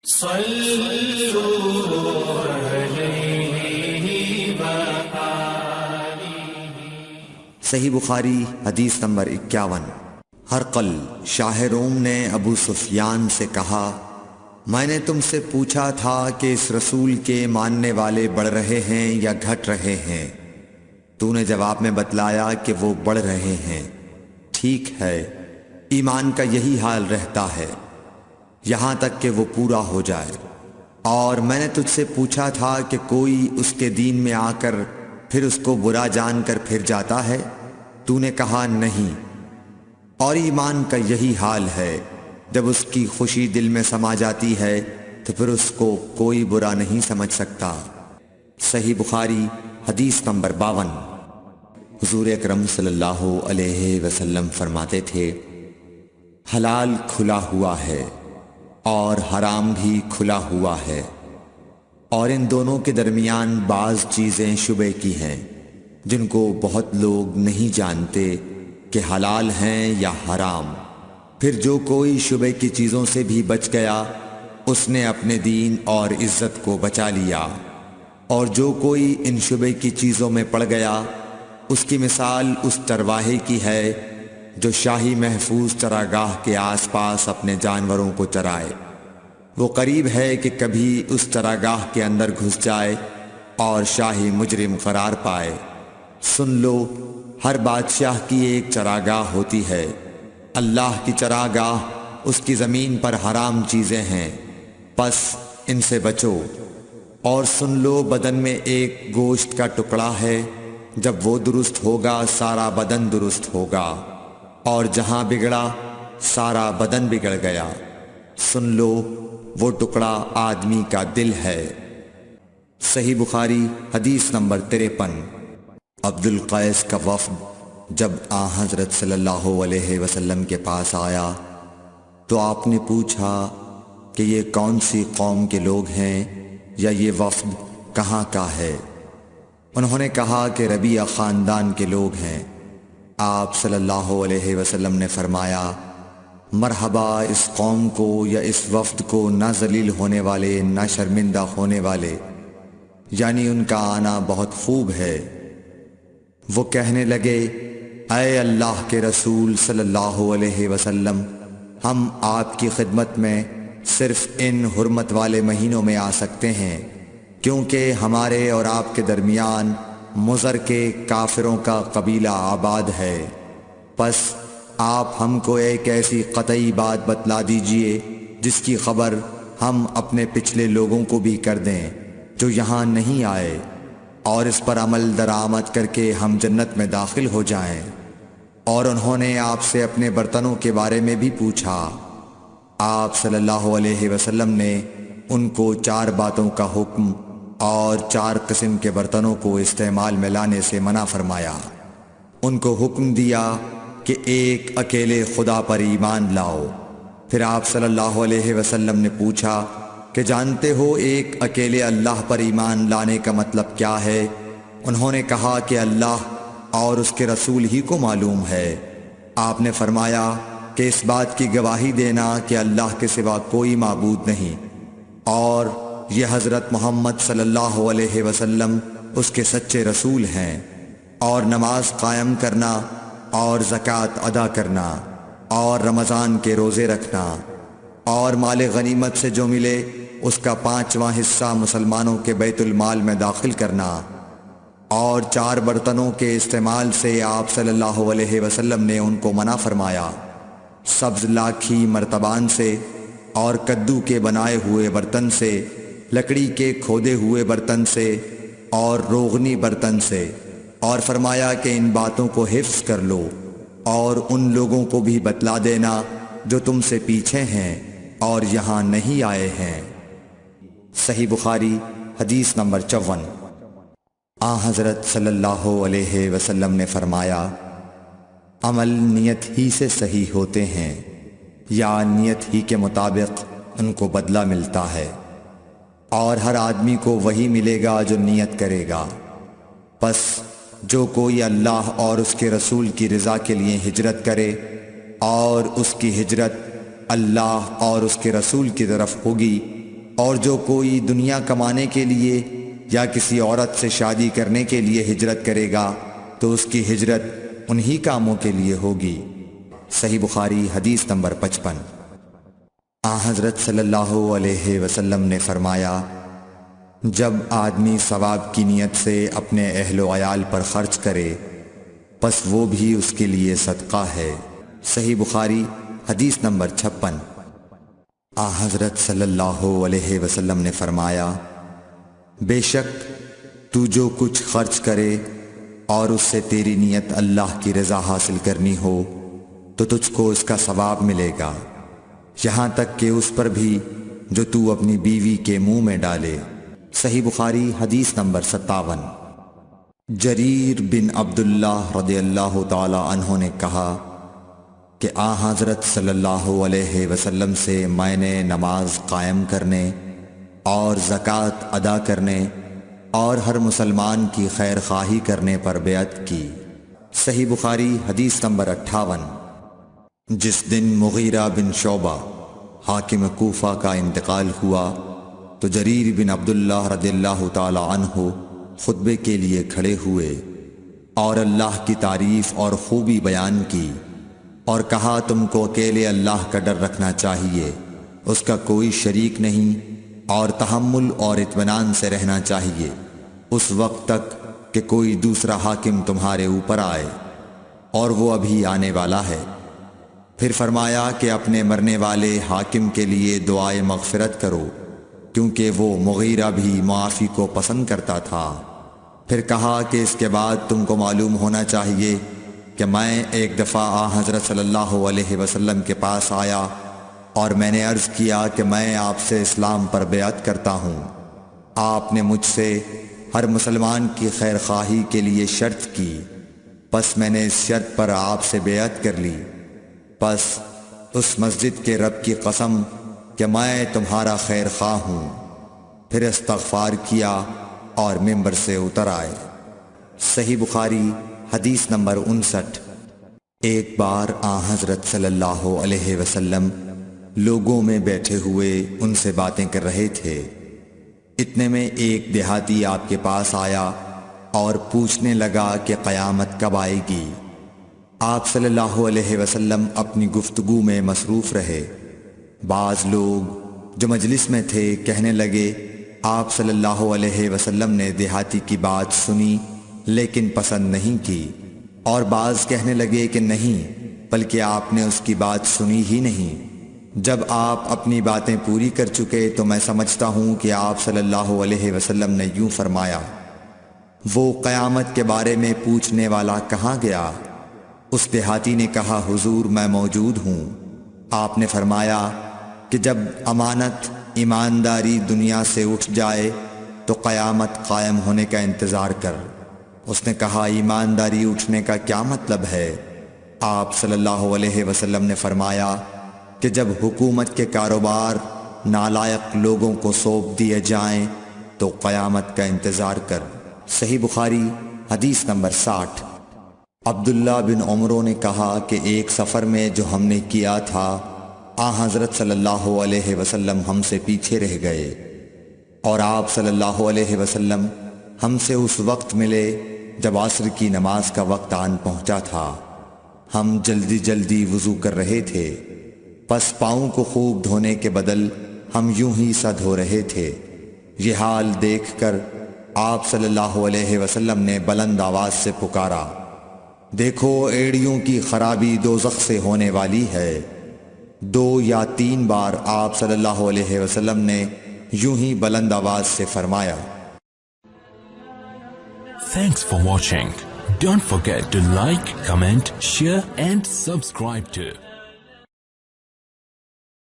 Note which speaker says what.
Speaker 1: صحیح بخاری حدیث نمبر 51۔ ہرقل شاہ روم نے ابو سفیان سے کہا، میں نے تم سے پوچھا تھا کہ اس رسول کے ماننے والے بڑھ رہے ہیں یا گھٹ رہے ہیں؟ تو نے جواب میں بتلایا کہ وہ بڑھ رہے ہیں۔ ٹھیک ہے، ایمان کا یہی حال رہتا ہے یہاں تک کہ وہ پورا ہو جائے۔ اور میں نے تجھ سے پوچھا تھا کہ کوئی اس کے دین میں آ کر پھر اس کو برا جان کر پھر جاتا ہے؟ تو نے کہا نہیں۔ اور ایمان کا یہی حال ہے، جب اس کی خوشی دل میں سما جاتی ہے تو پھر اس کو کوئی برا نہیں سمجھ سکتا۔ صحیح بخاری حدیث نمبر 52۔ حضور اکرم صلی اللہ علیہ وسلم فرماتے تھے، حلال کھلا ہوا ہے اور حرام بھی کھلا ہوا ہے، اور ان دونوں کے درمیان بعض چیزیں شبے کی ہیں جن کو بہت لوگ نہیں جانتے کہ حلال ہیں یا حرام۔ پھر جو کوئی شبے کی چیزوں سے بھی بچ گیا اس نے اپنے دین اور عزت کو بچا لیا، اور جو کوئی ان شبے کی چیزوں میں پڑ گیا اس کی مثال اس چرواہے کی ہے جو شاہی محفوظ چراگاہ کے آس پاس اپنے جانوروں کو چرائے۔ وہ قریب ہے کہ کبھی اس چراگاہ کے اندر گھس جائے اور شاہی مجرم قرار پائے۔ سن لو، ہر بادشاہ کی ایک چراگاہ ہوتی ہے، اللہ کی چراگاہ اس کی زمین پر حرام چیزیں ہیں، پس ان سے بچو۔ اور سن لو، بدن میں ایک گوشت کا ٹکڑا ہے، جب وہ درست ہوگا سارا بدن درست ہوگا، اور جہاں بگڑا سارا بدن بگڑ گیا۔ سن لو، وہ ٹکڑا آدمی کا دل ہے۔ صحیح بخاری حدیث نمبر 53۔ عبد القیس کا وفد جب حضرت صلی اللہ علیہ وسلم کے پاس آیا تو آپ نے پوچھا کہ یہ کون سی قوم کے لوگ ہیں یا یہ وفد کہاں کا ہے؟ انہوں نے کہا کہ ربیعہ خاندان کے لوگ ہیں۔ آپ صلی اللہ علیہ وسلم نے فرمایا، مرحبا اس قوم کو یا اس وفد کو، نہ ذلیل ہونے والے نہ شرمندہ ہونے والے، یعنی ان کا آنا بہت خوب ہے۔ وہ کہنے لگے، اے اللہ کے رسول صلی اللہ علیہ وسلم، ہم آپ کی خدمت میں صرف ان حرمت والے مہینوں میں آ سکتے ہیں، کیونکہ ہمارے اور آپ کے درمیان مضر کے کافروں کا قبیلہ آباد ہے۔ پس آپ ہم کو ایک ایسی قطعی بات بتلا دیجئے جس کی خبر ہم اپنے پچھلے لوگوں کو بھی کر دیں جو یہاں نہیں آئے، اور اس پر عمل درآمد کر کے ہم جنت میں داخل ہو جائیں۔ اور انہوں نے آپ سے اپنے برتنوں کے بارے میں بھی پوچھا۔ آپ صلی اللہ علیہ وسلم نے ان کو 4 باتوں کا حکم اور 4 قسم کے برتنوں کو استعمال میں لانے سے منع فرمایا۔ ان کو حکم دیا کہ ایک اکیلے خدا پر ایمان لاؤ۔ پھر آپ صلی اللہ علیہ وسلم نے پوچھا کہ جانتے ہو ایک اکیلے اللہ پر ایمان لانے کا مطلب کیا ہے؟ انہوں نے کہا کہ اللہ اور اس کے رسول ہی کو معلوم ہے۔ آپ نے فرمایا کہ اس بات کی گواہی دینا کہ اللہ کے سوا کوئی معبود نہیں، اور یہ حضرت محمد صلی اللہ علیہ وسلم اس کے سچے رسول ہیں، اور نماز قائم کرنا اور زکوٰۃ ادا کرنا اور رمضان کے روزے رکھنا اور مال غنیمت سے جو ملے اس کا 5واں حصہ مسلمانوں کے بیت المال میں داخل کرنا، اور 4 برتنوں کے استعمال سے آپ صلی اللہ علیہ وسلم نے ان کو منع فرمایا، سبز لاکھی مرتبان سے اور کدو کے بنائے ہوئے برتن سے، لکڑی کے کھودے ہوئے برتن سے اور روغنی برتن سے، اور فرمایا کہ ان باتوں کو حفظ کر لو اور ان لوگوں کو بھی بتلا دینا جو تم سے پیچھے ہیں اور یہاں نہیں آئے ہیں۔ صحیح بخاری حدیث نمبر 54۔ حضرت صلی اللہ علیہ وسلم نے فرمایا، عمل نیت ہی سے صحیح ہوتے ہیں یا نیت ہی کے مطابق ان کو بدلہ ملتا ہے، اور ہر آدمی کو وہی ملے گا جو نیت کرے گا۔ پس جو کوئی اللہ اور اس کے رسول کی رضا کے لیے ہجرت کرے اور اس کی ہجرت اللہ اور اس کے رسول کی طرف ہوگی اور جو کوئی دنیا کمانے کے لیے یا کسی عورت سے شادی کرنے کے لیے ہجرت کرے گا تو اس کی ہجرت انہی کاموں کے لیے ہوگی۔ صحیح بخاری حدیث نمبر 55۔ حضرت صلی اللہ علیہ وسلم نے فرمایا، جب آدمی ثواب کی نیت سے اپنے اہل و عیال پر خرچ کرے پس وہ بھی اس کے لیے صدقہ ہے۔ صحیح بخاری حدیث نمبر 56۔ حضرت صلی اللہ علیہ وسلم نے فرمایا، بے شک تو جو کچھ خرچ کرے اور اس سے تیری نیت اللہ کی رضا حاصل کرنی ہو تو تجھ کو اس کا ثواب ملے گا، یہاں تک کہ اس پر بھی جو تو اپنی بیوی کے منہ میں ڈالے۔ صحیح بخاری حدیث نمبر 57۔ جریر بن عبداللہ رضی اللہ تعالی عنہ نے کہا کہ حضرت صلی اللہ علیہ وسلم سے میں نے نماز قائم کرنے اور زکوٰۃ ادا کرنے اور ہر مسلمان کی خیر خواہی کرنے پر بیعت کی۔ صحیح بخاری حدیث نمبر 58۔ جس دن مغیرہ بن شعبہ حاکم کوفہ کا انتقال ہوا تو جریر بن عبداللہ رضی اللہ تعالی عنہ خطبے کے لیے کھڑے ہوئے اور اللہ کی تعریف اور خوبی بیان کی اور کہا، تم کو اکیلے اللہ کا ڈر رکھنا چاہیے، اس کا کوئی شریک نہیں، اور تحمل اور اطمینان سے رہنا چاہیے اس وقت تک کہ کوئی دوسرا حاکم تمہارے اوپر آئے، اور وہ ابھی آنے والا ہے۔ پھر فرمایا کہ اپنے مرنے والے حاکم کے لیے دعائے مغفرت کرو، کیونکہ وہ مغیرہ بھی معافی کو پسند کرتا تھا۔ پھر کہا کہ اس کے بعد تم کو معلوم ہونا چاہیے کہ میں ایک دفعہ حضرت صلی اللہ علیہ وسلم کے پاس آیا اور میں نے عرض کیا کہ میں آپ سے اسلام پر بیعت کرتا ہوں۔ آپ نے مجھ سے ہر مسلمان کی خیر خواہی کے لیے شرط کی، پس میں نے اس شرط پر آپ سے بیعت کر لی۔ پس اس مسجد کے رب کی قسم کہ میں تمہارا خیر خواہ ہوں۔ پھر استغفار کیا اور ممبر سے اتر آئے۔ صحیح بخاری حدیث نمبر 59۔ ایک بار حضرت صلی اللہ علیہ وسلم لوگوں میں بیٹھے ہوئے ان سے باتیں کر رہے تھے، اتنے میں ایک دیہاتی آپ کے پاس آیا اور پوچھنے لگا کہ قیامت کب آئے گی؟ آپ صلی اللہ علیہ وسلم اپنی گفتگو میں مصروف رہے۔ بعض لوگ جو مجلس میں تھے کہنے لگے، آپ صلی اللہ علیہ وسلم نے دیہاتی کی بات سنی لیکن پسند نہیں کی، اور بعض کہنے لگے کہ نہیں بلکہ آپ نے اس کی بات سنی ہی نہیں۔ جب آپ اپنی باتیں پوری کر چکے تو میں سمجھتا ہوں کہ آپ صلی اللہ علیہ وسلم نے یوں فرمایا، وہ قیامت کے بارے میں پوچھنے والا کہاں گیا؟ اس دیہاتی نے کہا، حضور میں موجود ہوں۔ آپ نے فرمایا کہ جب امانت ایمانداری دنیا سے اٹھ جائے تو قیامت قائم ہونے کا انتظار کر۔ اس نے کہا، ایمانداری اٹھنے کا کیا مطلب ہے؟ آپ صلی اللہ علیہ وسلم نے فرمایا کہ جب حکومت کے کاروبار نالائق لوگوں کو سونپ دیے جائیں تو قیامت کا انتظار کر۔ صحیح بخاری حدیث نمبر 60۔ عبداللہ بن عمرو نے کہا کہ ایک سفر میں جو ہم نے کیا تھا حضرت صلی اللہ علیہ وسلم ہم سے پیچھے رہ گئے، اور آپ صلی اللہ علیہ وسلم ہم سے اس وقت ملے جب عصر کی نماز کا وقت آن پہنچا تھا۔ ہم جلدی جلدی وضو کر رہے تھے، پس پاؤں کو خوب دھونے کے بدل ہم یوں ہی سا دھو رہے تھے۔ یہ حال دیکھ کر آپ صلی اللہ علیہ وسلم نے بلند آواز سے پکارا، دیکھو ایڑیوں کی خرابی دوزخ سے ہونے والی ہے۔ 2 یا 3 بار آپ صلی اللہ علیہ وسلم نے یوں ہی بلند آواز سے فرمایا۔
Speaker 2: Thanks for watching. Don't forget to like, comment, share and subscribe to